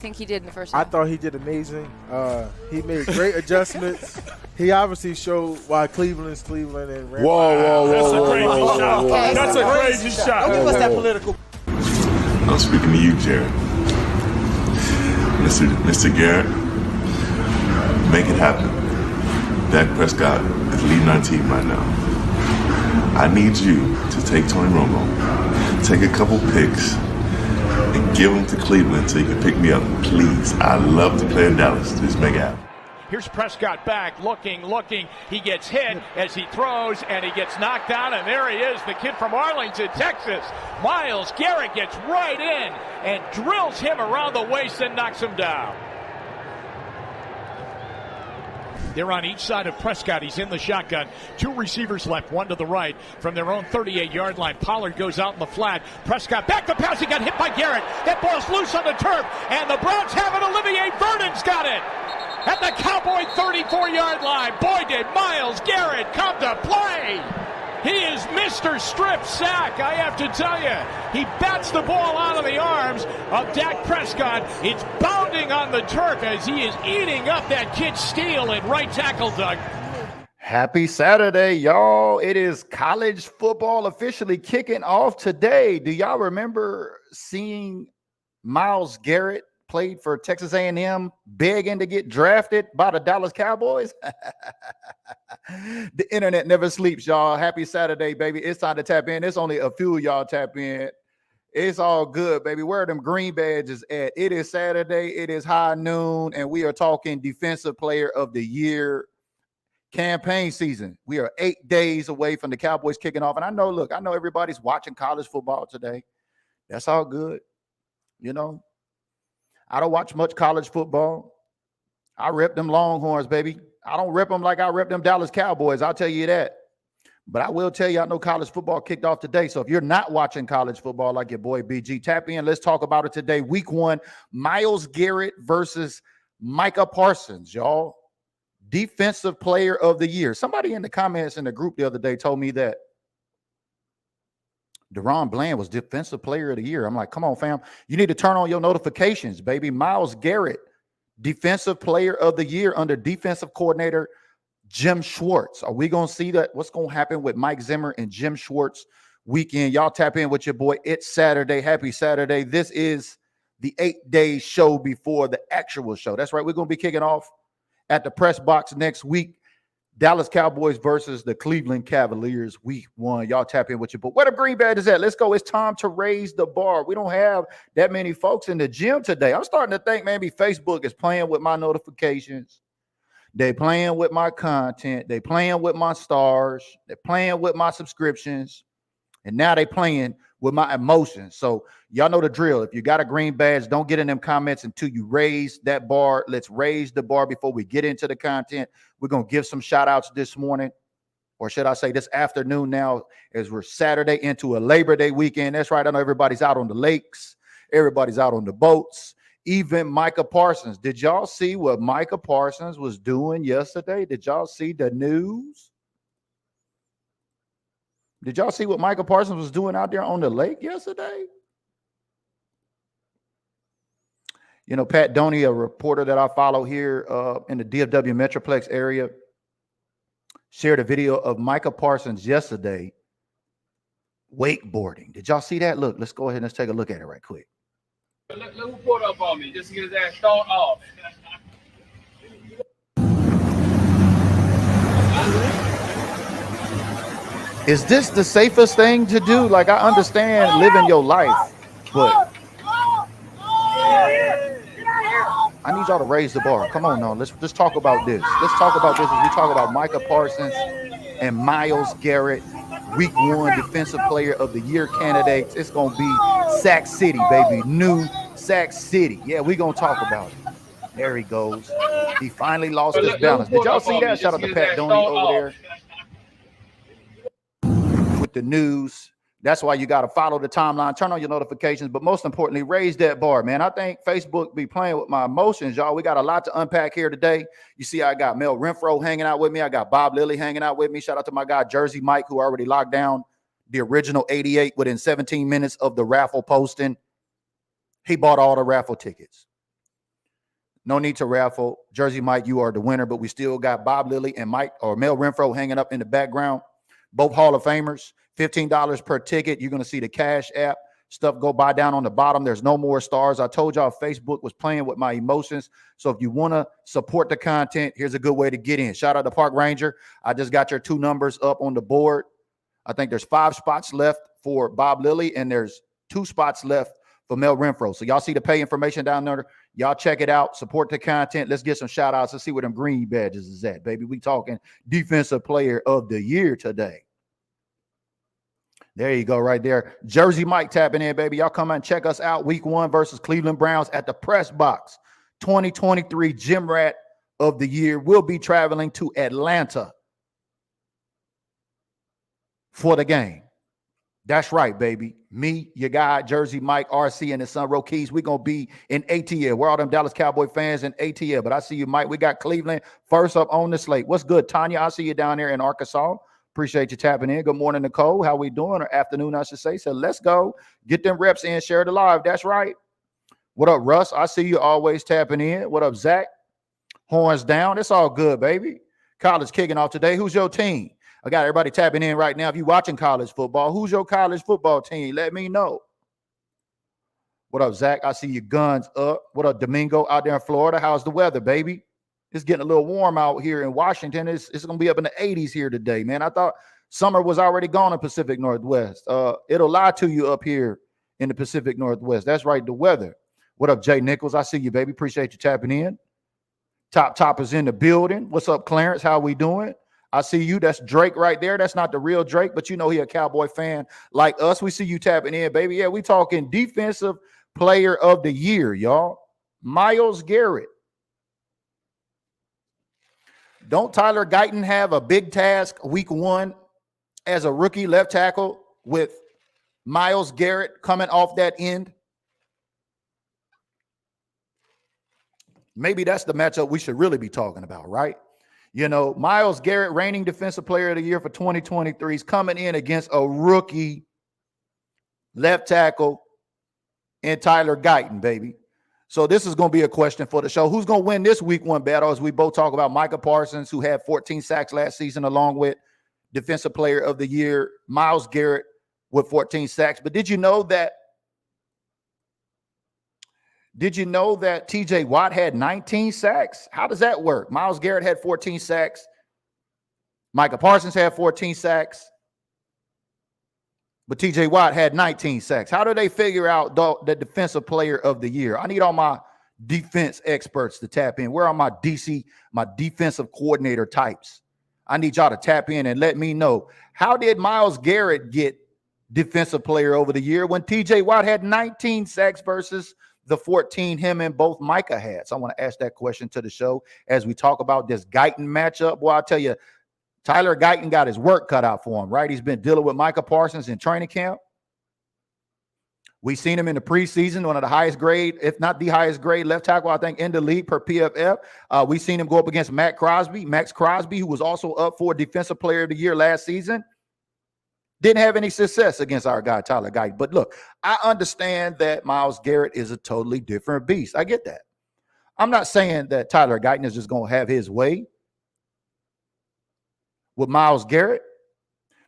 think he did in the first I half? thought he did amazing. He made great adjustments. He obviously showed why Cleveland's Cleveland and ran. That's a crazy shot. Okay, That's a crazy shot. Don't give us that political. I'm speaking to you, Jared. Mr. Garrett, make it happen. Dak Prescott is leading our team right now. I need you to take Tony Romo, take a couple picks, and give them to Cleveland so you can pick me up, please. I love to play in Dallas. Just make it happen. Here's Prescott back, looking. He gets hit as he throws, and he gets knocked down, and there he is, the kid from Arlington, Texas. Myles Garrett gets right in and drills him around the waist and knocks him down. They're on each side of Prescott. He's in the shotgun. Two receivers left, one to the right from their own 38-yard line. Pollard goes out in the flat. Prescott back to pass. He got hit by Garrett. That ball's loose on the turf, and the Browns have it. Olivier Vernon's got it at the Cowboy 34-yard line. Boy, did Myles Garrett come to play. He is Mr. Strip Sack, I have to tell you. He bats the ball out of the arms of Dak Prescott. It's bounding on the turf as he is eating up that kid Steele at right tackle, Doug. Happy Saturday, y'all. It is college football officially kicking off today. Do y'all remember seeing Myles Garrett played for Texas A&M, begging to get drafted by the Dallas Cowboys? The internet never sleeps, y'all. Happy Saturday, baby. It's time to tap in. It's only a few of y'all tap in. It's all good, baby. Where are them green badges at? It is Saturday. It is high noon, and we are talking Defensive Player of the Year campaign season. We are 8 days away from the Cowboys kicking off. And I know everybody's watching college football today. That's all good. You know, I don't watch much college football. I rep them Longhorns, baby. I don't rep them like I rep them Dallas Cowboys. I'll tell you that. But I will tell you, I know college football kicked off today. So if you're not watching college football like your boy BG, tap in. Let's talk about it today. Week 1, Myles Garrett versus Micah Parsons, y'all. Defensive Player of the Year. Somebody in the comments in the group the other day told me that Deron Bland was Defensive Player of the Year. I'm like, come on, fam. You need to turn on your notifications, baby. Myles Garrett, Defensive Player of the Year under defensive coordinator Jim Schwartz. Are we going to see that? What's going to happen with Mike Zimmer and Jim Schwartz weekend? Y'all tap in with your boy. It's Saturday. Happy Saturday. This is the 8-day show before the actual show. That's right. We're going to be kicking off at the press box next week. Dallas Cowboys versus the Cleveland Cavaliers, week 1. Y'all tap in with your boy. Where the green badge is at? Let's go. It's time to raise the bar. We don't have that many folks in the gym today. I'm starting to think maybe Facebook is playing with my notifications. They playing with my content. They playing with my stars. They're playing with my subscriptions. And now they playing with my emotions. So y'all know the drill. If you got a green badge, don't get in them comments until you raise that bar. Let's raise the bar before we get into the content. We're going to give some shout outs this morning, or should I say this afternoon now, as we're Saturday into a Labor Day weekend. That's right. I know everybody's out on the lakes. Everybody's out on the boats. Even Micah Parsons. Did y'all see what Micah Parsons was doing yesterday? Did y'all see the news? Did y'all see what Micah Parsons was doing out there on the lake yesterday? You know, Pat Doney, a reporter that I follow here in the DFW Metroplex area, shared a video of Micah Parsons yesterday wakeboarding. Did y'all see that? Look, let's go ahead and let's take a look at it right quick. Let who pulled up on me just to get his ass thrown off. Is this the safest thing to do? Like, I understand living your life, but I need y'all to raise the bar. Come on now. Let's talk about this. Let's talk about this as we talk about Micah Parsons and Myles Garrett, week 1 Defensive Player of the Year candidates. It's going to be Sack City, baby. New Sack City. Yeah, we're going to talk about it. There he goes. He finally lost his balance. Did y'all see that? Shout out to Pat Doney over there with the news. That's why you got to follow the timeline, turn on your notifications, but most importantly, raise that bar, man. I think Facebook be playing with my emotions, y'all. We got a lot to unpack here today. You see, I got Mel Renfro hanging out with me. I got Bob Lilly hanging out with me. Shout out to my guy, Jersey Mike, who already locked down the original 88 within 17 minutes of the raffle posting. He bought all the raffle tickets. No need to raffle. Jersey Mike, you are the winner, but we still got Bob Lilly and Mel Renfro hanging up in the background. Both Hall of Famers, $15 per ticket. You're going to see the Cash App stuff go by down on the bottom. There's no more stars. I told y'all Facebook was playing with my emotions. So if you want to support the content, here's a good way to get in. Shout out to Park Ranger. I just got your 2 numbers up on the board. I think there's 5 spots left for Bob Lilly, and there's 2 spots left for Mel Renfro. So y'all see the pay information down there. Y'all check it out. Support the content. Let's get some shout outs. Let's see where them green badges is at, baby. We talking defensive player of the year today. There you go right there. Jersey Mike tapping in, baby. Y'all come and check us out. Week 1 versus Cleveland Browns at the Press Box. 2023 Gym Rat of the year. We'll be traveling to Atlanta for the game. That's right, baby. Me, your guy, Jersey Mike, RC, and his son, Rokeys. We're going to be in ATL. We're all them Dallas Cowboy fans in ATL. But I see you, Mike. We got Cleveland first up on the slate. What's good, Tanya? I see you down there in Arkansas. Appreciate you tapping in. Good morning, Nicole. How we doing? Or afternoon, I should say. So let's go. Get them reps in. Share the live. That's right. What up, Russ? I see you always tapping in. What up, Zach? Horns down. It's all good, baby. College kicking off today. Who's your team? I got everybody tapping in right now. If you're watching college football, who's your college football team? Let me know. What up, Zach? I see your guns up. What up, Domingo out there in Florida? How's the weather, baby? It's getting a little warm out here in Washington. It's going to be up in the 80s here today, man. I thought summer was already gone in Pacific Northwest. It'll lie to you up here in the Pacific Northwest. That's right, the weather. What up, Jay Nichols? I see you, baby. Appreciate you tapping in. Top is in the building. What's up, Clarence? How we doing? I see you. That's Drake right there. That's not the real Drake, but you know he a Cowboy fan like us. We see you tapping in, baby. Yeah, we talking defensive player of the year, y'all. Myles Garrett. Don't Tyler Guyton have a big task week 1 as a rookie left tackle with Myles Garrett coming off that end? Maybe that's the matchup we should really be talking about, right? You know, Myles Garrett, reigning defensive player of the year for 2023, is coming in against a rookie left tackle in Tyler Guyton, baby. So this is going to be a question for the show. Who's going to win this week 1 battle as we both talk about Micah Parsons, who had 14 sacks last season, along with defensive player of the year, Myles Garrett with 14 sacks. But did you know that TJ Watt had 19 sacks? How does that work? Myles Garrett had 14 sacks. Micah Parsons had 14 sacks. But TJ Watt had 19 sacks. How do they figure out the defensive player of the year? I need all my defense experts to tap in. Where are my defensive coordinator types? I need y'all to tap in and let me know. How did Myles Garrett get defensive player over the year when TJ Watt had 19 sacks versus the 14 him and both Micah had? So I want to ask that question to the show as we talk about this Guyton matchup. Boy, I'll tell you, Tyler Guyton got his work cut out for him, right? He's been dealing with Micah Parsons in training camp. We've seen him in the preseason, one of the highest grade, if not the highest grade left tackle, I think, in the league per PFF. We've seen him go up against Max Crosby, who was also up for Defensive Player of the Year last season. Didn't have any success against our guy, Tyler Guyton. But look, I understand that Myles Garrett is a totally different beast. I get that. I'm not saying that Tyler Guyton is just going to have his way with Myles Garrett,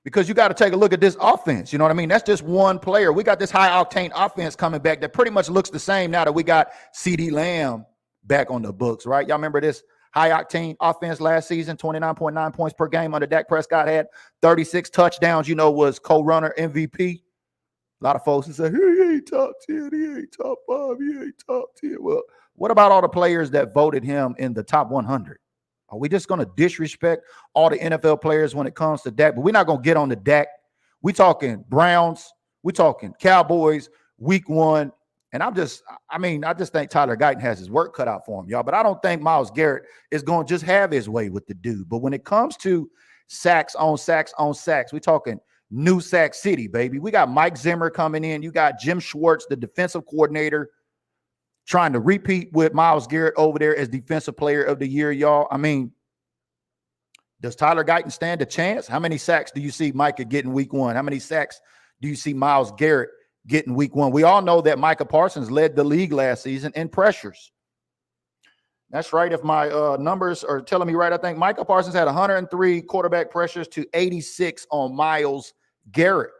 because you got to take a look at this offense. You know what I mean? That's just one player. We got this high-octane offense coming back that pretty much looks the same now that we got CeeDee Lamb back on the books, right? Y'all remember this high-octane offense last season, 29.9 points per game under Dak Prescott, had 36 touchdowns, was co-runner MVP. A lot of folks that say, he ain't top 10, he ain't top 5, he ain't top 10. Well, what about all the players that voted him in the top 100? Are we just going to disrespect all the NFL players when it comes to Dak? But we're not going to get on the Dak. We talking Browns. We talking Cowboys, week 1. And I just think Tyler Guyton has his work cut out for him, y'all. But I don't think Myles Garrett is going to just have his way with the dude. But when it comes to sacks on sacks on sacks, we talking New Sack City, baby. We got Mike Zimmer coming in. You got Jim Schwartz, the defensive coordinator, trying to repeat with Myles Garrett over there as defensive player of the year, y'all. I mean, does Tyler Guyton stand a chance? How many sacks do you see Micah getting week 1? How many sacks do you see Myles Garrett getting week 1? We all know that Micah Parsons led the league last season in pressures. That's right. If my numbers are telling me right, I think Micah Parsons had 103 quarterback pressures to 86 on Myles Garrett.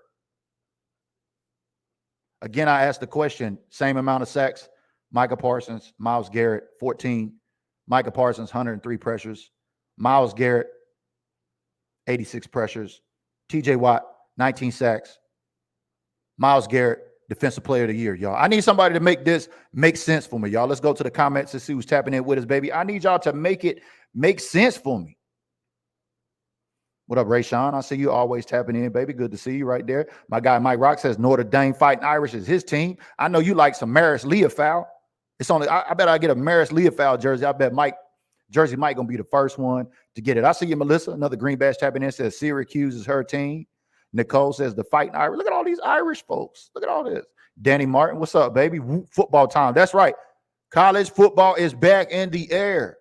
Again, I asked the question, same amount of sacks. Micah Parsons, Myles Garrett, 14. Micah Parsons, 103 pressures. Myles Garrett, 86 pressures. TJ Watt, 19 sacks. Myles Garrett, Defensive Player of the Year, y'all. I need somebody to make this make sense for me, y'all. Let's go to the comments and see who's tapping in with us, baby. I need y'all to make it make sense for me. What up, Ray Sean? I see you always tapping in, baby. Good to see you right there. My guy Mike Rock says Notre Dame Fighting Irish is his team. I know you like some Maris Leofow. It's only I bet I get a Maris Leofow jersey. I bet Jersey Mike gonna be the first one to get it. I see you, Melissa. Another Green Bash tapping in says Syracuse is her team. Nicole says the Fighting Irish. Look at all these Irish folks. Look at all this. Danny Martin, what's up, baby? Football time. That's right. College football is back in the air.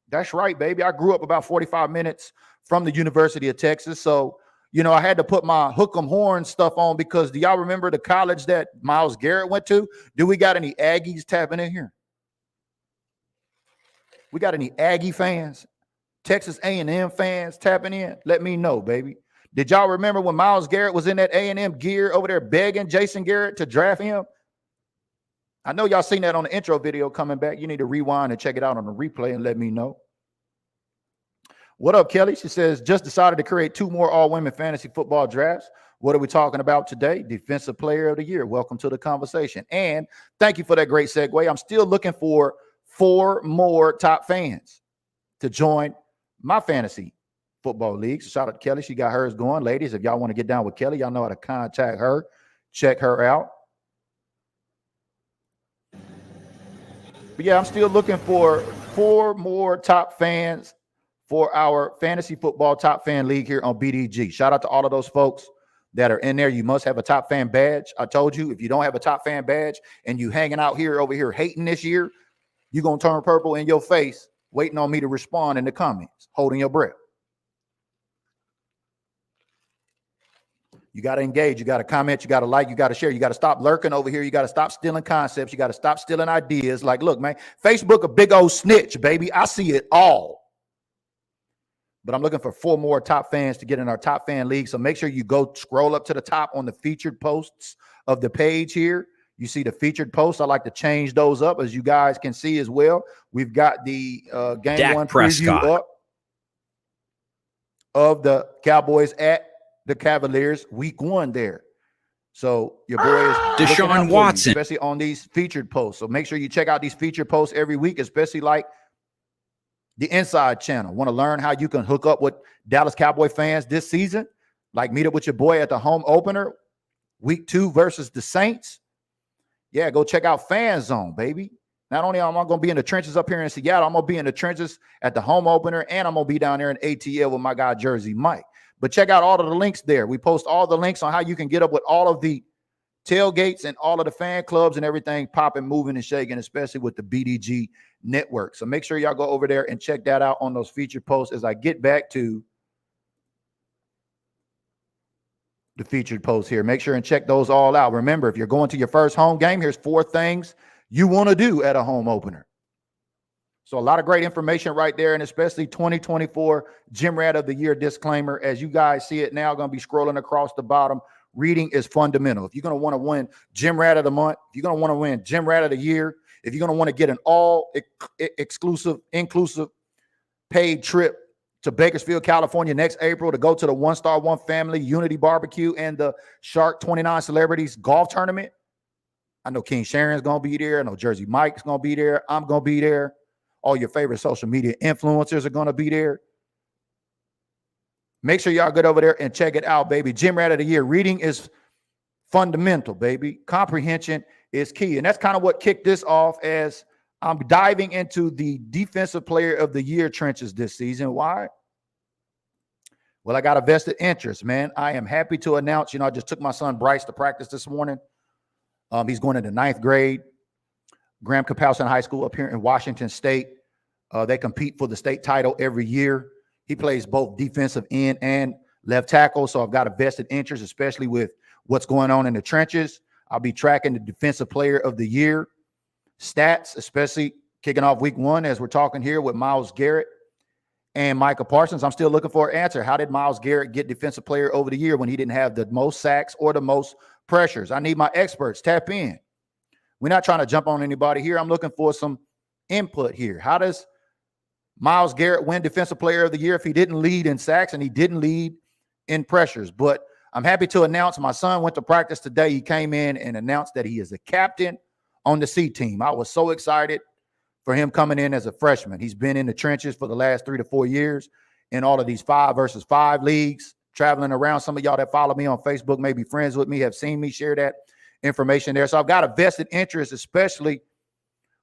That's right, baby. I grew up about 45 minutes from the University of Texas. So, you know, I had to put my hook 'em horn stuff on because do y'all remember the college that Myles Garrett went to? Do we got any Aggies tapping in here? We got any Aggie fans? Texas A&M fans tapping in? Let me know, baby. Did y'all remember when Myles Garrett was in that A&M gear over there begging Jason Garrett to draft him? I know y'all seen that on the intro video coming back. You need to rewind and check it out on the replay and let me know. What up, Kelly? She says, just decided to create 2 more all-women fantasy football drafts. What are we talking about today? Defensive Player of the Year. Welcome to the conversation. And thank you for that great segue. I'm still looking for 4 more top fans to join my fantasy football league. So shout out to Kelly. She got hers going. Ladies, if y'all want to get down with Kelly, y'all know how to contact her. Check her out. But yeah, I'm still looking for 4 more top fans for our fantasy football top fan league here on BDG. Shout out to all of those folks that are in there. You must have a top fan badge. I told you, if you don't have a top fan badge and you hanging out here over here hating this year, you're going to turn purple in your face waiting on me to respond in the comments, holding your breath. You got to engage. You got to comment. You got to like. You got to share. You got to stop lurking over here. You got to stop stealing concepts. You got to stop stealing ideas. Like, look, man, Facebook a big old snitch, baby. I see it all. But I'm looking for 4 more top fans to get in our top fan league. So make sure you go scroll up to the top on the featured posts of the page here. You see the featured posts. I like to change those up, as you guys can see as well. We've got the game Dak 1 Prescott preview up of the Cowboys at the Cavaliers week 1 there. So your boy is Deshaun Watson, especially on these featured posts. So make sure you check out these featured posts every week, especially like the Inside channel. Want to learn how you can hook up with Dallas Cowboy fans this season? Like meet up with your boy at the home opener, week 2 versus the Saints. Yeah, go check out Fan Zone, baby. Not only am I going to be in the trenches up here in Seattle, I'm going to be in the trenches at the home opener, and I'm going to be down there in ATL with my guy Jersey Mike. But check out all of the links there. We post all the links on how you can get up with all of the tailgates and all of the fan clubs and everything popping, moving, and shaking, especially with the BDG network. So make sure y'all go over there and check that out on those featured posts as I get back to the featured posts here. Make sure and check those all out. Remember, if you're going to your first home game, here's 4 things you want to do at a home opener. So a lot of great information right there, and especially 2024 Gym Rat of the Year disclaimer. As you guys see it now, going to be scrolling across the bottom. Reading is fundamental. If you're going to want to win Gym Rat of the Month, if you're going to want to win Gym Rat of the Year, if you're going to want to get an all-exclusive, inclusive paid trip to Bakersfield, California next April to go to the One Star One Family Unity Barbecue and the Shark 29 Celebrities Golf Tournament. I know King Sharon's going to be there. I know Jersey Mike's going to be there. I'm going to be there. All your favorite social media influencers are going to be there. Make sure y'all get over there and check it out, baby. Gym Rat of the Year. Reading is fundamental, baby. Comprehension is key. And that's kind of what kicked this off as I'm diving into the Defensive Player of the Year trenches this season. Why? Well, I got a vested interest, man. I am happy to announce, I just took my son Bryce to practice this morning. He's going into 9th grade. Graham Kapowson High School up here in Washington State. They compete for the state title every year. He plays both defensive end and left tackle, so I've got a vested interest, especially with what's going on in the trenches. I'll be tracking the Defensive Player of the Year stats, especially kicking off week 1 as we're talking here with Myles Garrett and Micah Parsons. I'm still looking for an answer. How did Myles Garrett get defensive player over the year when he didn't have the most sacks or the most pressures? I need my experts. Tap in. We're not trying to jump on anybody here. I'm looking for some input here. How does Myles Garrett win defensive player of the year if he didn't lead in sacks and he didn't lead in pressures? But I'm happy to announce my son went to practice today. He came in and announced that he is a captain on the C team. I was so excited for him coming in as a freshman. He's been in the trenches for the last 3 to 4 years in all of these 5-versus-5 leagues, traveling around. Some of y'all that follow me on Facebook, maybe friends with me, have seen me share that information there. So I've got a vested interest, especially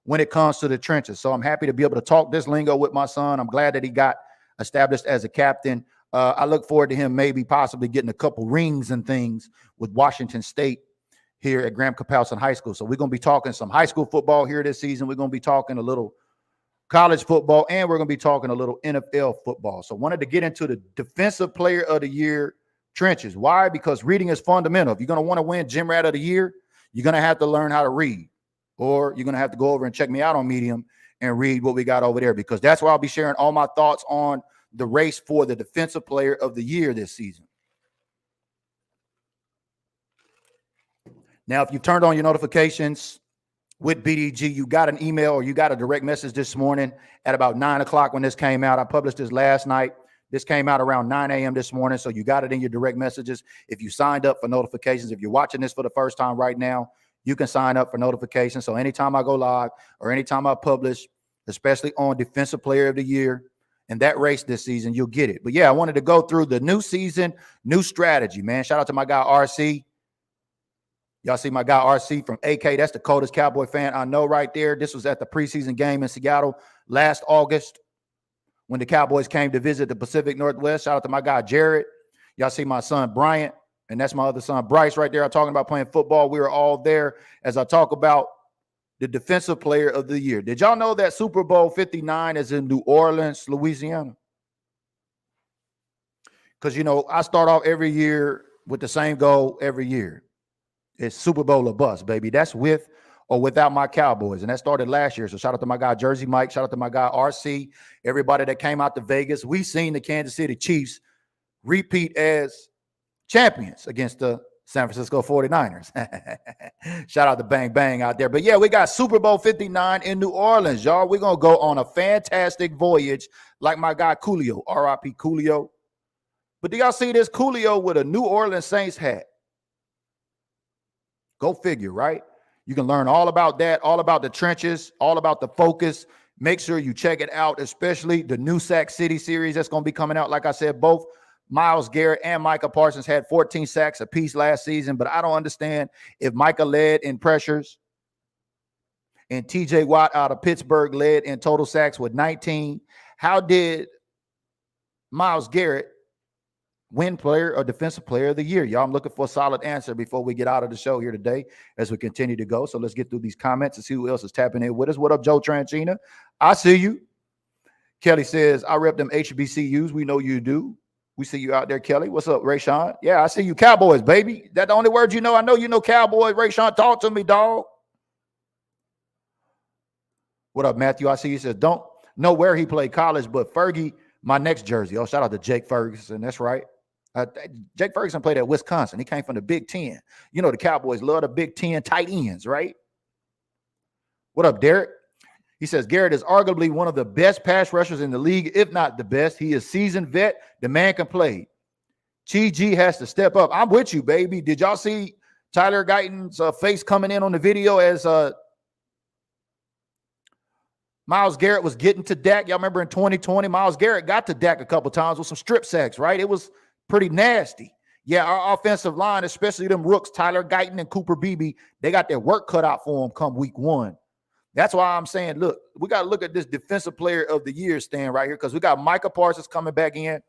when it comes to the trenches. So I'm happy to be able to talk this lingo with my son. I'm glad that he got established as a captain. I look forward to him maybe possibly getting a couple rings and things with Washington State here at Graham Kapowsin High School. So we're going to be talking some high school football here this season. We're going to be talking a little college football, and we're going to be talking a little NFL football. So wanted to get into the defensive player of the year trenches. Why? Because reading is fundamental. If you're going to want to win Gym Rat of the Year, you're going to have to learn how to read, or you're going to have to go over and check me out on Medium and read what we got over there, because that's where I'll be sharing all my thoughts on the race for the defensive player of the year this season. Now, if you turned on your notifications with BDG, you got an email or you got a direct message this morning at about 9 o'clock when this came out. I published this last night. This came out around 9 a.m. this morning, so you got it in your direct messages. If you signed up for notifications, if you're watching this for the first time right now, you can sign up for notifications. So anytime I go live or anytime I publish, especially on Defensive Player of the Year and that race this season, you'll get it. But yeah, I wanted to go through the new season, new strategy, man. Shout out to my guy, RC. Y'all see my guy, RC from AK. That's the coldest Cowboy fan I know right there. This was at the preseason game in Seattle last August when the Cowboys came to visit the Pacific Northwest. Shout out to my guy, Jared. Y'all see my son, Bryant, and that's my other son, Bryce, right there. I'm talking about playing football. We were all there as I talk about the Defensive Player of the Year. Did y'all know that Super Bowl 59 is in New Orleans, Louisiana? Because, you know, I start off every year with the same goal every year. It's Super Bowl or bust, baby. That's with or without my Cowboys. And that started last year. So shout out to my guy, Jersey Mike. Shout out to my guy, RC. Everybody that came out to Vegas. We seen the Kansas City Chiefs repeat as champions against the San Francisco 49ers. Shout out to Bang Bang out there. But yeah, we got Super Bowl 59 in New Orleans, y'all. We're going to go on a fantastic voyage like my guy Coolio, RIP Coolio. But do y'all see this Coolio with a New Orleans Saints hat? Go figure, right? You can learn all about that, all about the trenches, all about the focus. Make sure you check it out, especially the new Sack City series that's going to be coming out. Like I said, both Myles Garrett and Micah Parsons had 14 sacks apiece last season, but I don't understand if Micah led in pressures and TJ Watt out of Pittsburgh led in total sacks with 19. How did Myles Garrett win player or defensive player of the year? Y'all, I'm looking for a solid answer before we get out of the show here today as we continue to go. So let's get through these comments and see who else is tapping in with us. What up, Joe Tranchina? I see you. Kelly says, I rep them HBCUs. We know you do. We see you out there, Kelly. What's up, Rayshawn? Yeah, I see you. Cowboys, baby. That the only word you know? I know you know Cowboys. Rayshawn, talk to me, dog. What up, Matthew? I see you. Says, don't know where he played college, but Fergie, my next jersey. Oh, shout out to Jake Ferguson. That's right. Jake Ferguson played at Wisconsin. He came from the Big Ten. You know the Cowboys love the Big Ten tight ends, right? What up, Derek? He says, Garrett is arguably one of the best pass rushers in the league, if not the best. He is seasoned vet. The man can play. G has to step up. I'm with you, baby. Did y'all see Tyler Guyton's face coming in on the video as Myles Garrett was getting to Dak? Y'all remember in 2020, Myles Garrett got to Dak a couple times with some strip sacks, right? It was pretty nasty. Yeah, our offensive line, especially them rooks, Tyler Guyton and Cooper Beebe, they got their work cut out for them come week 1. That's why I'm saying, look, we got to look at this defensive player of the year stand right here, because we got Micah Parsons coming back in.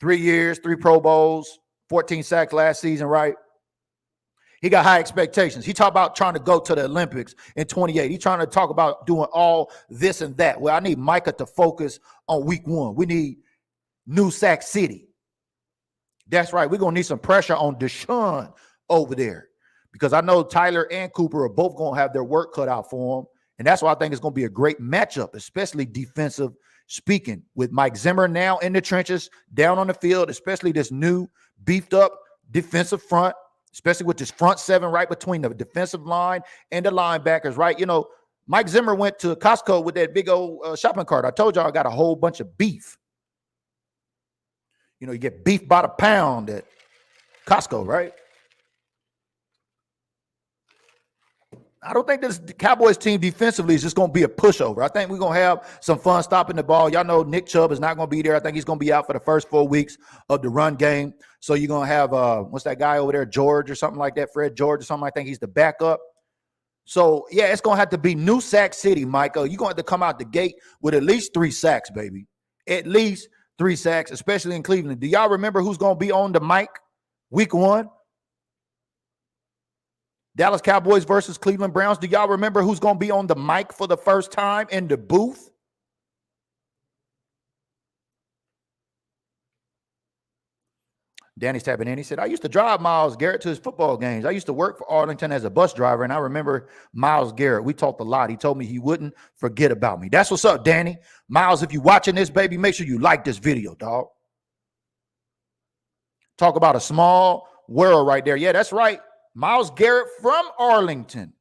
3 years, 3 Pro Bowls, 14 sacks last season, right? He got high expectations. He talked about trying to go to the Olympics in 28. He's trying to talk about doing all this and that. Well, I need Micah to focus on week 1. We need new Sack City. That's right. We're going to need some pressure on Deshaun over there, because I know Tyler and Cooper are both going to have their work cut out for them, And that's why I think it's going to be a great matchup, especially defensive speaking, with Mike Zimmer now in the trenches, down on the field, especially this new beefed up defensive front, especially with this front seven right between the defensive line and the linebackers, right? You know, Mike Zimmer went to Costco with that big old shopping cart. I told y'all I got a whole bunch of beef. You know, you get beef by the pound at Costco, right? I don't think this Cowboys team defensively is just going to be a pushover. I think we're going to have some fun stopping the ball. Y'all know Nick Chubb is not going to be there. I think he's going to be out for the first 4 weeks of the run game. So you're going to have, what's that guy over there, George or something like that, Fred George or something. I think he's the backup. So, yeah, it's going to have to be New Sack City, Micah. You're going to have to come out the gate with at least 3 sacks, baby. At least 3 sacks, especially in Cleveland. Do y'all remember who's going to be on the mic week 1? Dallas Cowboys versus Cleveland Browns. Do y'all remember who's going to be on the mic for the first time in the booth? Danny's tapping in. He said, I used to drive Myles Garrett to his football games. I used to work for Arlington as a bus driver, and I remember Myles Garrett. We talked a lot. He told me he wouldn't forget about me. That's what's up, Danny. Myles, if you're watching this, baby, make sure you like this video, dog. Talk about a small world right there. Yeah, that's right. Myles Garrett from Arlington.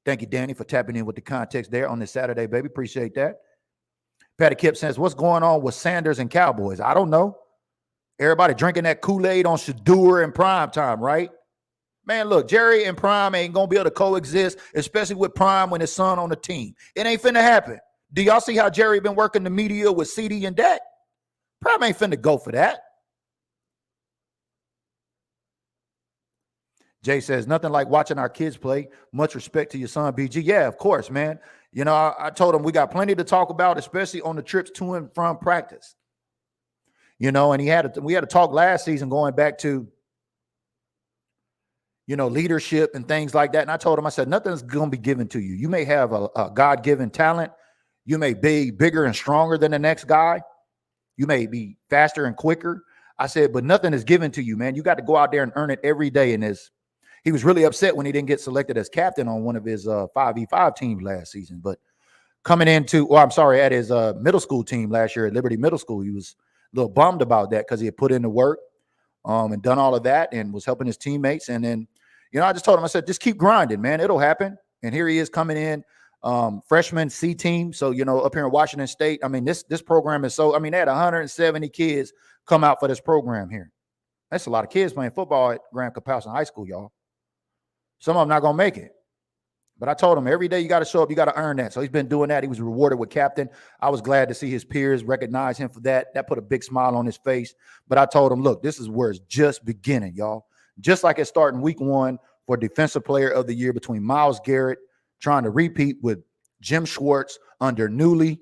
Thank you, Danny, for tapping in with the context there on this Saturday, baby. Appreciate that. Patty Kip says, what's going on with Sanders and Cowboys? I don't know. Everybody drinking that Kool-Aid on Shador in prime time, right? Man, look, Jerry and Prime ain't going to be able to coexist, especially with Prime when his son on the team. It ain't finna happen. Do y'all see how Jerry been working the media with CD and Dak? Prime ain't finna go for that. Jay says, nothing like watching our kids play. Much respect to your son, BG. Yeah, of course, man. You know, I told him we got plenty to talk about, especially on the trips to and from practice. You know, and we had a talk last season going back to, you know, leadership and things like that. And I told him, I said, nothing's going to be given to you. You may have a God-given talent. You may be bigger and stronger than the next guy. You may be faster and quicker. I said, but nothing is given to you, man. You got to go out there and earn it every day in this. He was really upset when he didn't get selected as captain on one of his 5v5 teams last season. But coming into, at his middle school team last year at Liberty Middle School, he was a little bummed about that because he had put in the work and done all of that and was helping his teammates. And then, you know, I just told him, I said, just keep grinding, man. It'll happen. And here he is coming in, freshman C team. So, you know, up here in Washington State, I mean, this program is so, I mean, they had 170 kids come out for this program here. That's a lot of kids playing football at Graham Kapowski High School, y'all. Some of them not going to make it. But I told him every day you got to show up, you got to earn that. So he's been doing that. He was rewarded with captain. I was glad to see his peers recognize him for that. That put a big smile on his face. But I told him, look, this is where it's just beginning, y'all. Just like it's starting week 1 for Defensive Player of the Year between Myles Garrett trying to repeat with Jim Schwartz under newly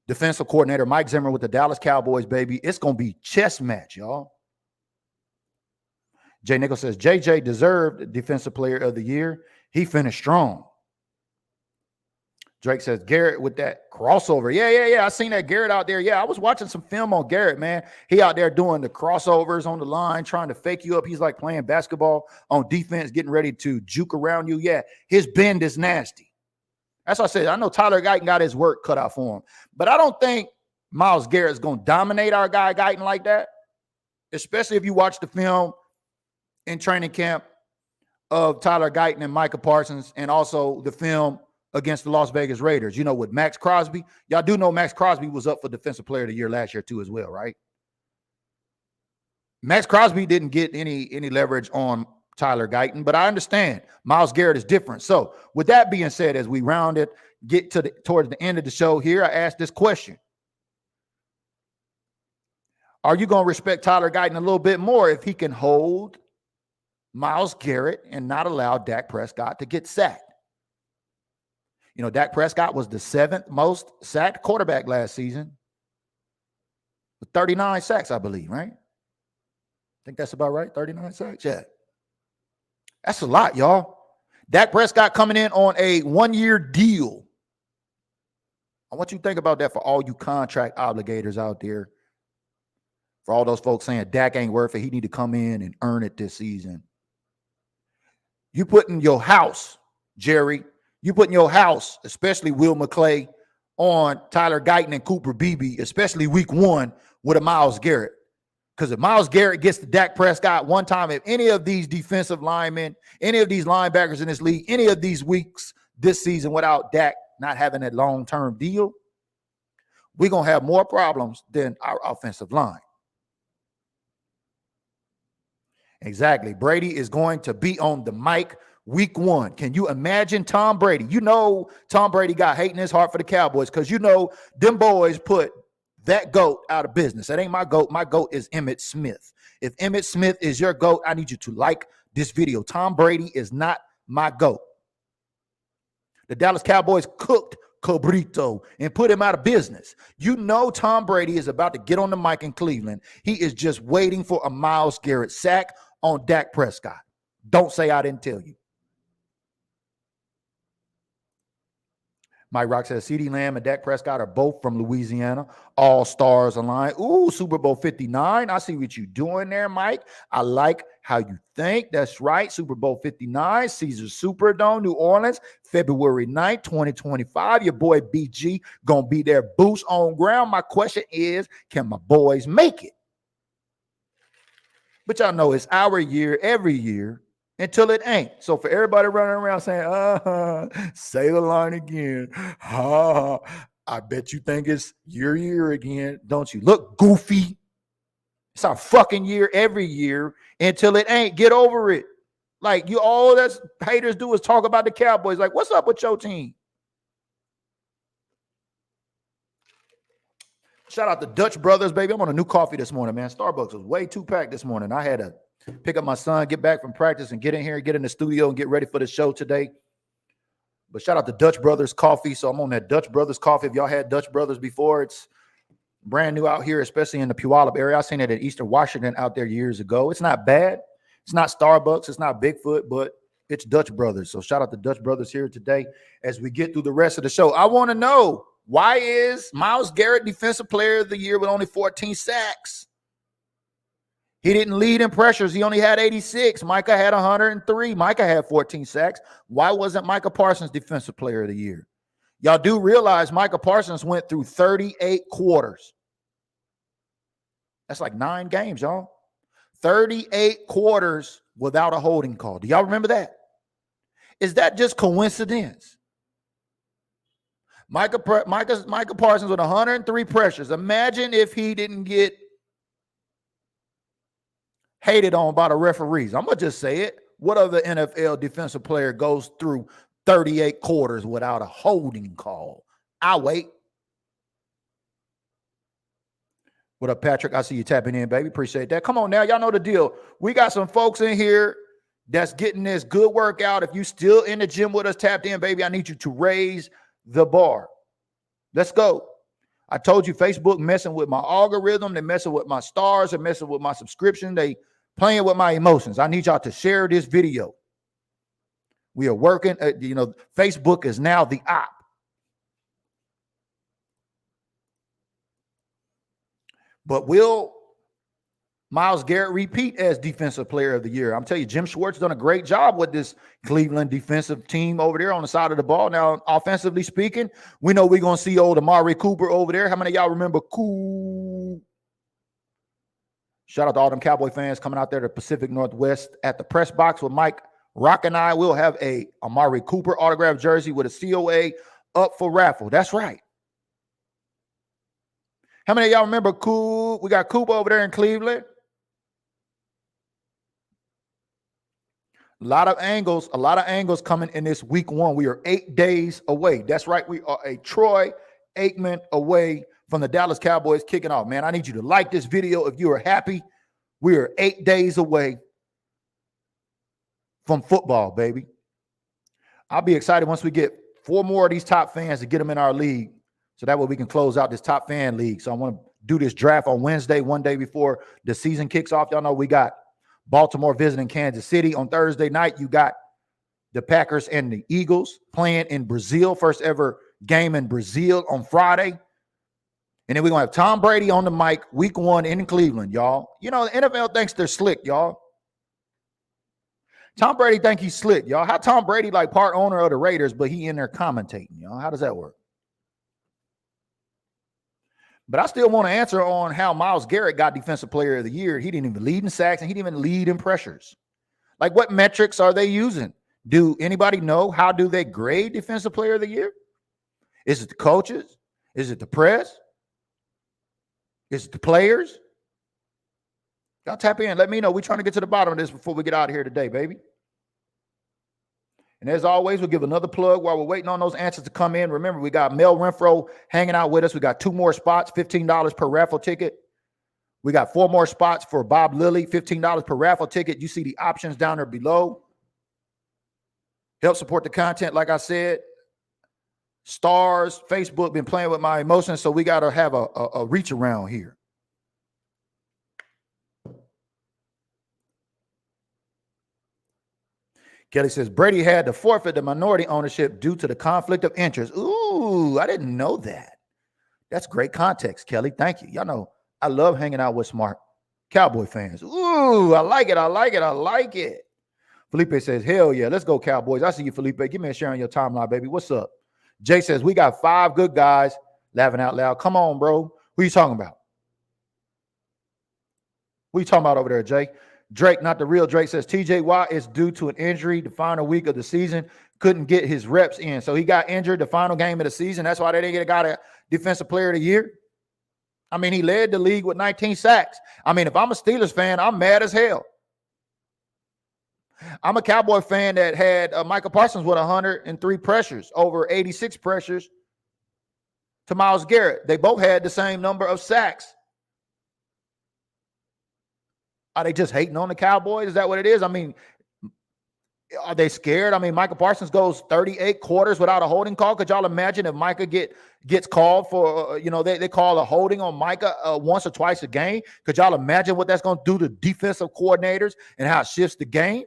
defensive coordinator Mike Zimmer with the Dallas Cowboys, baby. It's going to be chess match, y'all. Jay Nichols says, JJ deserved Defensive Player of the Year. He finished strong. Drake says, Garrett with that crossover. Yeah. I seen that Garrett out there. Yeah, I was watching some film on Garrett, man. He out there doing the crossovers on the line, trying to fake you up. He's like playing basketball on defense, getting ready to juke around you. Yeah, his bend is nasty. That's what I said. I know Tyler Guyton got his work cut out for him. But I don't think Myles Garrett's going to dominate our guy Guyton like that, especially if you watch the film in training camp of Tyler Guyton and Micah Parsons, and also the film against the Las Vegas Raiders, you know, with Max Crosby. Y'all do know Max Crosby was up for Defensive Player of the Year last year too as well, right? Max Crosby didn't get any leverage on Tyler Guyton, but I understand Myles Garrett is different. So with that being said, as we round it, get to towards the end of the show here, I asked this question. Are you going to respect Tyler Guyton a little bit more if he can hold Myles Garrett and not allow Dak Prescott to get sacked? You know, Dak Prescott was the 7th most sacked quarterback last season with 39 sacks, I believe, right? I think that's about right, 39 sacks. Yeah. That's a lot, y'all. Dak Prescott coming in on a 1-year deal. I want you to think about that for all you contract obligators out there. For all those folks saying Dak ain't worth it, he need to come in and earn it this season. You put in your house, Jerry, You put in your house, especially Will McClay, on Tyler Guyton and Cooper Beebe, especially week 1 with a Myles Garrett. Because if Myles Garrett gets to Dak Prescott one time, if any of these defensive linemen, any of these linebackers in this league, any of these weeks this season without Dak not having that long-term deal, we're going to have more problems than our offensive line. Exactly. Brady is going to be on the mic week 1. Can you imagine Tom Brady? You know Tom Brady got hate in his heart for the Cowboys because you know them boys put that GOAT out of business. That ain't my GOAT. My GOAT is Emmitt Smith. If Emmitt Smith is your GOAT, I need you to like this video. Tom Brady is not my GOAT. The Dallas Cowboys cooked Cabrito and put him out of business. You know Tom Brady is about to get on the mic in Cleveland. He is just waiting for a Myles Garrett sack on Dak Prescott. Don't say I didn't tell you. Mike Rock says CeeDee Lamb and Dak Prescott are both from Louisiana. All stars align. Ooh, Super Bowl 59. I see what you're doing there, Mike. I like how you think. That's right. Super Bowl 59, Caesars Superdome, New Orleans, February 9th, 2025. Your boy BG going to be there, boots on ground. My question is, can my boys make it? But y'all know it's our year every year until it ain't. So for everybody running around saying, say the line again. I bet you think it's your year again, don't you? Look, goofy. It's our fucking year every year until it ain't. Get over it. Like you, all that haters do is talk about the Cowboys. Like, what's up with your team? Shout out to Dutch Brothers, baby. I'm on a new coffee this morning, man. Starbucks was way too packed this morning. I had to pick up my son, get back from practice, and get in here, get in the studio, and get ready for the show today. But shout out to Dutch Brothers Coffee. So I'm on that Dutch Brothers Coffee. If y'all had Dutch Brothers before, it's brand new out here, especially in the Puyallup area. I seen it at Eastern Washington out there years ago. It's not bad. It's not Starbucks. It's not Bigfoot, but it's Dutch Brothers. So shout out to Dutch Brothers here today as we get through the rest of the show. I want to know, why is Myles Garrett Defensive Player of the Year with only 14 sacks? He didn't lead in pressures. He only had 86. Micah had 103. Micah had 14 sacks. Why wasn't Micah Parsons Defensive Player of the Year? Y'all do realize Micah Parsons went through 38 quarters. That's like 9 games, y'all. 38 quarters without a holding call. Do y'all remember that? Is that just coincidence? Micah Parsons with 103 pressures. Imagine if he didn't get hated on by the referees. I'm going to just say it. What other NFL defensive player goes through 38 quarters without a holding call? I'll wait. What up, Patrick? I see you tapping in, baby. Appreciate that. Come on now. Y'all know the deal. We got some folks in here that's getting this good workout. If you still in the gym with us, tapped in, baby, I need you to raise the bar. Let's go. I told you Facebook messing with my algorithm. They're messing with my stars. They're messing with my subscription. They playing with my emotions. I need y'all to share this video. We are working. Facebook is now the op. But will Myles Garrett repeat as Defensive Player of the Year? I'm telling you, Jim Schwartz done a great job with this Cleveland defensive team over there on the side of the ball. Now, offensively speaking, we know we're going to see old Amari Cooper over there. How many of y'all remember Cool? Shout out to all them Cowboy fans coming out there to Pacific Northwest at the press box with Mike Rock and I. Will have a Amari Cooper autographed jersey with a COA up for raffle. That's right. How many of y'all remember Cool? We got Cooper over there in Cleveland. A lot of angles coming in this week 1. We are 8 days away. That's right. We are a Troy Aikman away from the Dallas Cowboys kicking off. Man, I need you to like this video if you are happy. We are 8 days away from football, baby. I'll be excited once we get 4 more of these top fans to get them in our league. So that way we can close out this top fan league. So I want to do this draft on Wednesday, one day before the season kicks off. Y'all know we got Baltimore visiting Kansas City. On Thursday night, you got the Packers and the Eagles playing in Brazil. First ever game in Brazil on Friday. And then we're going to have Tom Brady on the mic week 1 in Cleveland, y'all. You know, the NFL thinks they're slick, y'all. Tom Brady think he's slick, y'all. How Tom Brady like part owner of the Raiders, but he in there commentating, y'all? How does that work? But I still want to answer on how Myles Garrett got Defensive Player of the Year. He didn't even lead in sacks, and he didn't even lead in pressures. Like, what metrics are they using? Do anybody know? How do they grade Defensive Player of the Year? Is it the coaches? Is it the press? Is it the players? Y'all tap in. Let me know. We're trying to get to the bottom of this before we get out of here today, baby. And as always, we'll give another plug while we're waiting on those answers to come in. Remember, we got Mel Renfro hanging out with us. We got 2 more spots, $15 per raffle ticket. We got 4 more spots for Bob Lilly, $15 per raffle ticket. You see the options down there below. Help support the content, like I said. Stars, Facebook, been playing with my emotions, so we got to have a reach around here. Kelly says, Brady had to forfeit the minority ownership due to the conflict of interest. Ooh, I didn't know that. That's great context, Kelly. Thank you. Y'all know I love hanging out with smart Cowboy fans. Ooh, I like it. I like it. I like it. Felipe says, hell yeah, let's go Cowboys. I see you, Felipe. Give me a share on your timeline, baby. What's up? Jay says, we got 5 good guys. Laughing out loud. Come on, bro. Who you talking about? What you talking about over there, Jay? Drake, not the real Drake, says TJ Watt is due to an injury the final week of the season. Couldn't get his reps in. So he got injured the final game of the season. That's why they didn't get a Defensive Player of the Year. I mean, he led the league with 19 sacks. I mean, if I'm a Steelers fan, I'm mad as hell. I'm a Cowboy fan that had Micah Parsons with 103 pressures, over 86 pressures to Myles Garrett. They both had the same number of sacks. Are they just hating on the Cowboys? Is that what it is? I mean, are they scared? I mean, Micah Parsons goes 38 quarters without a holding call. Could y'all imagine if Micah gets called for, they call a holding on Micah once or twice a game? Could y'all imagine what that's going to do to defensive coordinators and how it shifts the game?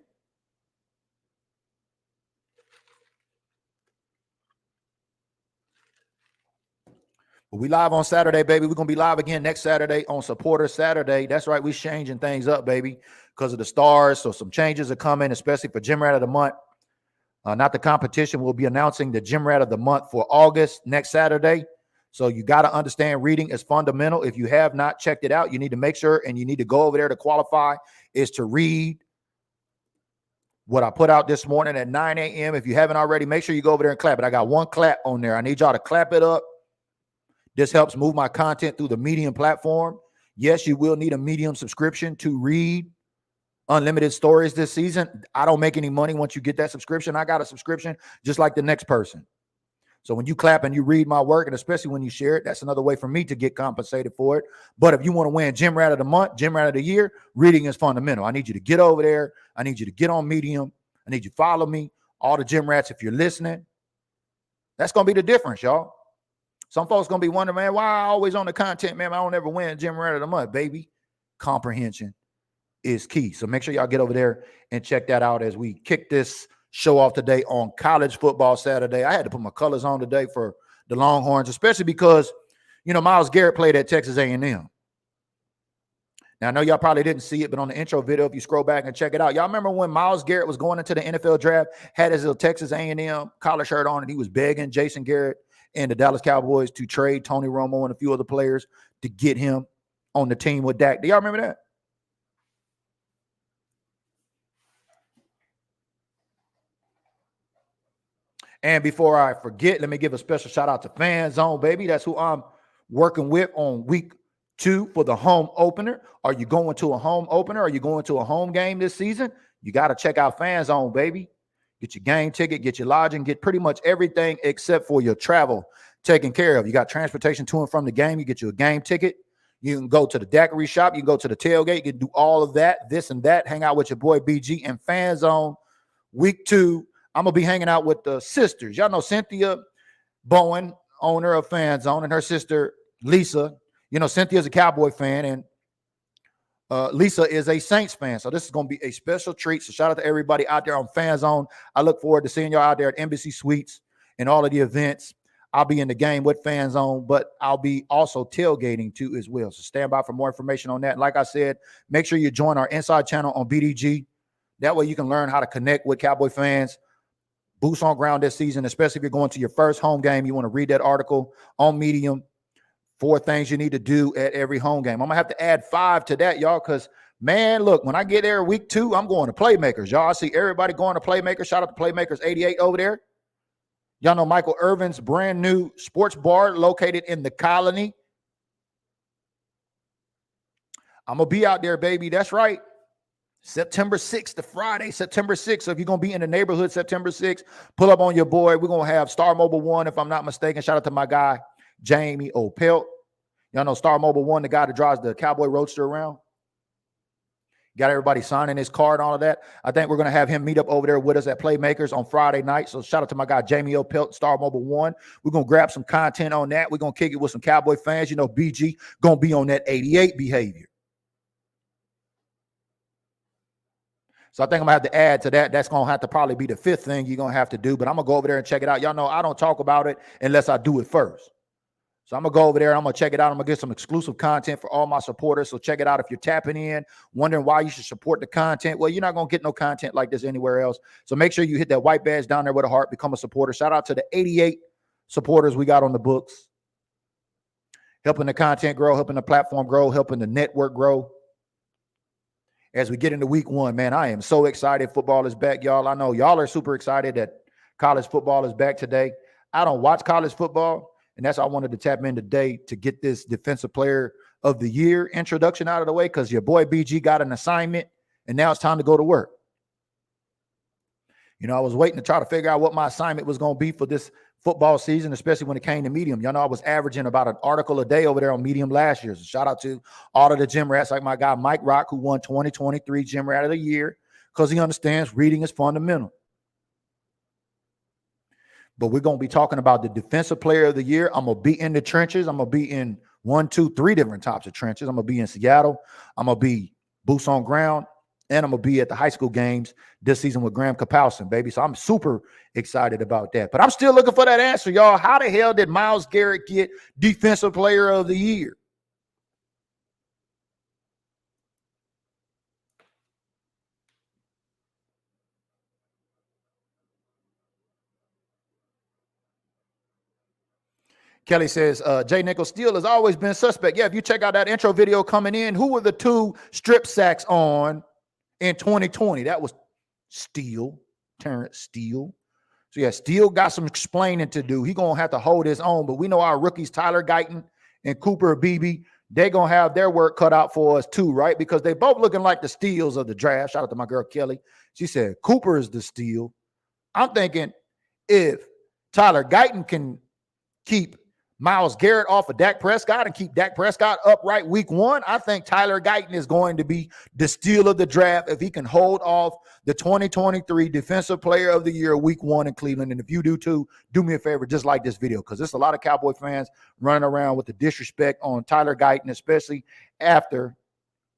We live on Saturday, baby. We're going to be live again next Saturday on Supporter Saturday. That's right. We're changing things up, baby, because of the stars. So some changes are coming, especially for Gym Rat of the Month. Not the competition. We'll be announcing the Gym Rat of the Month for August next Saturday. So you got to understand reading is fundamental. If you have not checked it out, you need to make sure, and you need to go over there to qualify, is to read what I put out this morning at 9 a.m. If you haven't already, make sure you go over there and clap it. I got 1 clap on there. I need y'all to clap it up. This helps move my content through the Medium platform. Yes, you will need a Medium subscription to read unlimited stories this season. I don't make any money once you get that subscription. I got a subscription just like the next person. So when you clap and you read my work, and especially when you share it, that's another way for me to get compensated for it. But if you want to win Gym Rat of the Month, Gym Rat of the Year, reading is fundamental. I need you to get over there. I need you to get on Medium. I need you to follow me. All the Gym Rats, if you're listening, that's going to be the difference, y'all. Some folks going to be wondering, man, why I always on the content, man? I don't ever win Gym Rat of the Month, baby. Comprehension is key. So make sure y'all get over there and check that out as we kick this show off today on College Football Saturday. I had to put my colors on today for the Longhorns, especially because, Myles Garrett played at Texas A&M. Now, I know y'all probably didn't see it, but on the intro video, if you scroll back and check it out, y'all remember when Myles Garrett was going into the NFL draft, had his little Texas A&M collar shirt on, and he was begging Jason Garrett and the Dallas Cowboys to trade Tony Romo and a few other players to get him on the team with Dak. Do y'all remember that? And before I forget, let me give a special shout out to Fan Zone, baby. That's who I'm working with on week 2 for the home opener. Are you going to a home opener? Are you going to a home game this season? You got to check out Fan Zone, baby. Get your game ticket, get your lodging, get pretty much everything except for your travel taken care of. You got transportation to and from the game. You get you a game ticket. You can go to the daiquiri shop. You can go to the tailgate. You can do all of that, this and that. Hang out with your boy BG and Fan Zone. Week 2, I'm going to be hanging out with the sisters. Y'all know Cynthia Bowen, owner of Fan Zone, and her sister Lisa. Cynthia's a Cowboy fan, and Lisa is a Saints fan. So this is going to be a special treat. So shout out to everybody out there on Fan Zone. I look forward to seeing y'all out there at Embassy Suites and all of the events. I'll be in the game with Fan Zone, but I'll be also tailgating too as well. So stand by for more information on that. Like I said, make sure you join our inside channel on BDG. That way you can learn how to connect with Cowboy fans. Boots on ground this season, especially if you're going to your first home game. You want to read that article on Medium. 4 things you need to do at every home game. I'm going to have to add 5 to that, y'all, because, man, look, when I get there week 2, I'm going to Playmakers. Y'all, I see everybody going to Playmakers. Shout out to Playmakers 88 over there. Y'all know Michael Irvin's brand new sports bar located in the Colony. I'm going to be out there, baby. That's right. September 6th, the Friday, September 6th. So if you're going to be in the neighborhood September 6th, pull up on your boy. We're going to have Star Mobile 1, if I'm not mistaken. Shout out to my guy, Jamie O'Pelt. Y'all know Star Mobile 1, the guy that drives the Cowboy Roadster around. Got everybody signing his card, all of that. I think we're going to have him meet up over there with us at Playmakers on Friday night. So shout out to my guy, Jamie O'Pelt, Star Mobile 1. We're going to grab some content on that. We're going to kick it with some Cowboy fans. You know, BG going to be on that 88 behavior. So I think I'm going to have to add to that. That's going to have to probably be the 5th thing you're going to have to do. But I'm going to go over there and check it out. Y'all know I don't talk about it unless I do it first. So I'm going to go over there. I'm going to check it out. I'm going to get some exclusive content for all my supporters. So check it out. If you're tapping in, wondering why you should support the content, well, you're not going to get no content like this anywhere else. So make sure you hit that white badge down there with a heart. Become a supporter. Shout out to the 88 supporters we got on the books. Helping the content grow, helping the platform grow, helping the network grow. As we get into week 1, man, I am so excited. Football is back, y'all. I know y'all are super excited that college football is back today. I don't watch college football. And that's why I wanted to tap in today to get this Defensive Player of the Year introduction out of the way, because your boy BG got an assignment, and now it's time to go to work. You know, I was waiting to try to figure out what my assignment was going to be for this football season, especially when it came to Medium. Y'all know I was averaging about an article a day over there on Medium last year. So shout out to all of the gym rats like my guy Mike Rock, who won 2023 Gym Rat of the Year, because he understands reading is fundamental. But we're going to be talking about the Defensive Player of the Year. I'm going to be in the trenches. I'm going to be in 1, 2, 3 different types of trenches. I'm going to be in Seattle. I'm going to be boots on ground. And I'm going to be at the high school games this season with Graham Kapowson, baby. So I'm super excited about that. But I'm still looking for that answer, y'all. How the hell did Myles Garrett get Defensive Player of the Year? Kelly says, Jay Nichols Steele has always been suspect. Yeah, if you check out that intro video coming in, who were the 2 strip sacks on in 2020? That was Steele, Terrence Steele. So, yeah, Steele got some explaining to do. He's going to have to hold his own. But we know our rookies, Tyler Guyton and Cooper Beebe, they're going to have their work cut out for us too, right? Because they both looking like the steals of the draft. Shout out to my girl, Kelly. She said, Cooper is the steal. I'm thinking if Tyler Guyton can keep Myles Garrett off of Dak Prescott and keep Dak Prescott upright week 1, I think Tyler Guyton is going to be the steal of the draft if he can hold off the 2023 Defensive Player of the Year week 1 in Cleveland. And if you do too, do me a favor, just like this video, because there's a lot of Cowboy fans running around with the disrespect on Tyler Guyton, especially after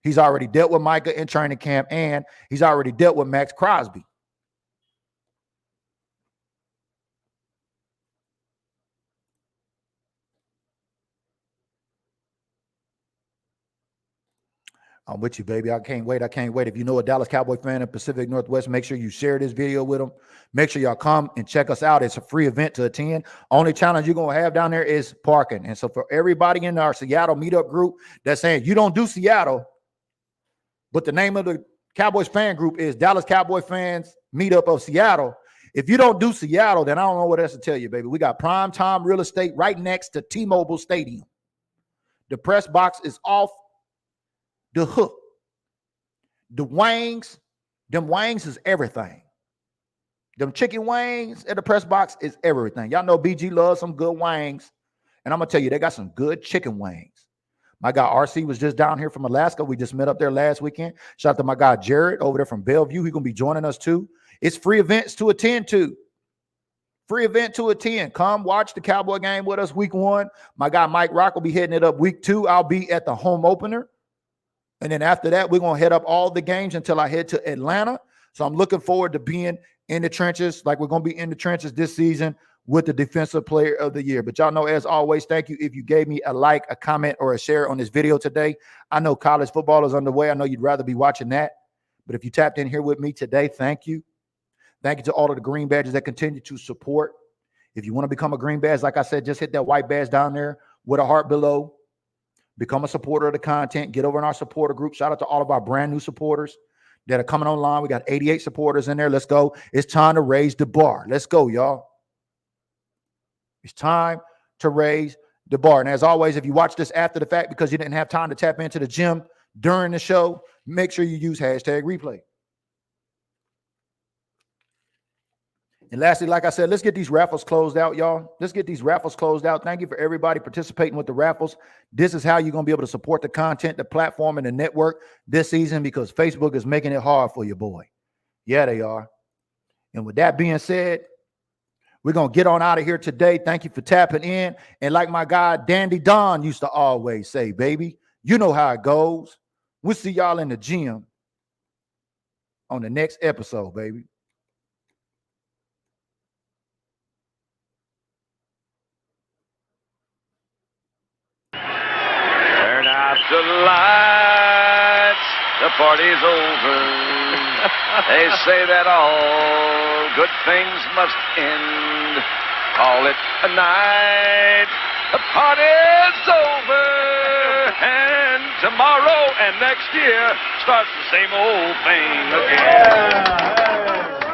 he's already dealt with Micah in training camp and he's already dealt with Max Crosby. I'm with you, baby. I can't wait. I can't wait. If you know a Dallas Cowboy fan in Pacific Northwest, make sure you share this video with them. Make sure y'all come and check us out. It's a free event to attend. Only challenge you're going to have down there is parking. And so for everybody in our Seattle meetup group that's saying you don't do Seattle, but the name of the Cowboys fan group is Dallas Cowboy Fans Meetup of Seattle. If you don't do Seattle, then I don't know what else to tell you, baby. We got prime time real estate right next to T-Mobile Stadium. The press box is off the hook. The wings, them wings is everything. Them chicken wings at the press box is everything. Y'all know BG loves some good wings. And I'm going to tell you, they got some good chicken wings. My guy RC was just down here from Alaska. We just met up there last weekend. Shout out to my guy Jared over there from Bellevue. He's going to be joining us too. It's free events to attend to. Free event to attend. Come watch the Cowboy game with us week 1. My guy Mike Rock will be heading it up week 2. I'll be at the home opener. And then after that, we're going to head up all the games until I head to Atlanta. So I'm looking forward to being in the trenches, like we're going to be in the trenches this season with the Defensive Player of the Year. But y'all know, as always, thank you if you gave me a like, a comment, or a share on this video today. I know college football is underway. I know you'd rather be watching that. But if you tapped in here with me today, thank you. Thank you to all of the green badges that continue to support. If you want to become a green badge, like I said, just hit that white badge down there with a heart below. Become a supporter of the content. Get over in our supporter group. Shout out to all of our brand new supporters that are coming online. We got 88 supporters in there. Let's go. It's time to raise the bar. Let's go, y'all. It's time to raise the bar. And as always, if you watch this after the fact because you didn't have time to tap into the gym during the show, make sure you use #replay. And lastly, like I said, let's get these raffles closed out, y'all. Let's get these raffles closed out. Thank you for everybody participating with the raffles. This is how you're going to be able to support the content, the platform, and the network this season because Facebook is making it hard for you, boy. Yeah, they are. And with that being said, we're going to get on out of here today. Thank you for tapping in. And like my guy, Dandy Don used to always say, baby, you know how it goes. We'll see y'all in the gym on the next episode, baby. Turn out the lights, the party's over. They say that all good things must end. Call it a night, the party's over. And tomorrow and next year starts the same old thing again.